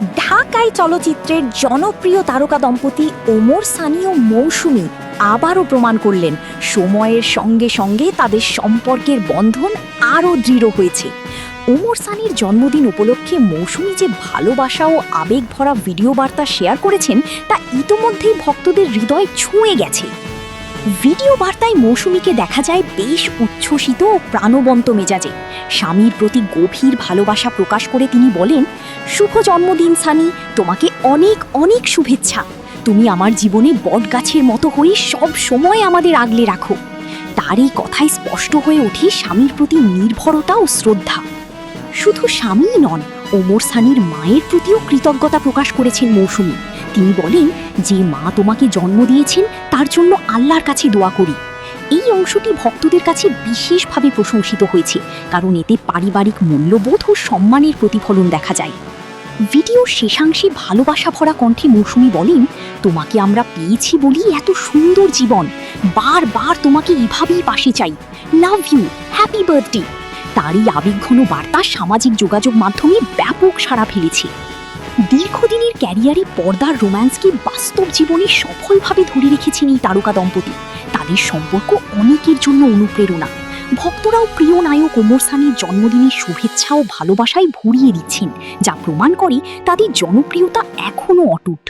ঢাকাই চলচ্চিত্রের জনপ্রিয় তারকা দম্পতি ওমর সানি ও মৌসুমী আবারও প্রমাণ করলেন সময়ের সঙ্গে সঙ্গে তাদের সম্পর্কের বন্ধন আরও দৃঢ় হয়েছে। ওমর সানির জন্মদিন উপলক্ষে মৌসুমী যে ভালোবাসা ও আবেগ ভরা ভিডিও বার্তা শেয়ার করেছেন তা ইতোমধ্যেই ভক্তদের হৃদয় ছুঁয়ে গেছে। ভিডিও বার্তায় মৌসুমীকে দেখা যায় বেশ উচ্ছ্বসিত ও প্রাণবন্ত মেজাজে। স্বামীর প্রতি গভীর ভালোবাসা প্রকাশ করে তিনি বলেন, শুভ জন্মদিন সানি, তোমাকে অনেক অনেক শুভেচ্ছা। তুমি আমার জীবনে বটগাছের মতো হয়ে সব সময় আমাদের আগলে রাখো। তার এই কথায় স্পষ্ট হয়ে ওঠে স্বামীর প্রতি নির্ভরতা ও শ্রদ্ধা। শুধু স্বামীই নন, ওমর সানির মায়ের প্রতিও কৃতজ্ঞতা প্রকাশ করেছেন মৌসুমী। তিনি বলেন, যে মা তোমাকে জন্ম দিয়েছেন তার জন্য আল্লাহর কাছে দোয়া করি। এই অংশটি ভক্তদের কাছে বিশেষভাবে প্রশংসিত হয়েছে, কারণ এতে পারিবারিক মূল্যবোধ ও সম্মানের প্রতিফলন দেখা যায়। ভিডিওর শেষাংশে ভালোবাসা ভরা কণ্ঠে মৌসুমী বলেন, তোমাকে আমরা পেয়েছি বলি এত সুন্দর জীবন, বারবার তোমাকে এভাবেই পাশে চাই, লাভ ইউ, হ্যাপি বার্থডে। তার এই আবেগঘন বার্তা সামাজিক যোগাযোগ মাধ্যমে ব্যাপক সাড়া ফেলেছে। দীর্ঘদিনের ক্যারিয়ারে পর্দার রোম্যান্সকে বাস্তব জীবনে সফলভাবে ধরে রেখেছেন এই তারকা দম্পতি। তাদের সম্পর্ক অনেকের জন্য অনুপ্রেরণা। ভক্তরাও প্রিয় নায়ক ওমর সানির জন্মদিনের শুভেচ্ছা ও ভালোবাসায় ভরিয়ে দিচ্ছেন, যা প্রমাণ করে তাদের জনপ্রিয়তা এখনও অটুট।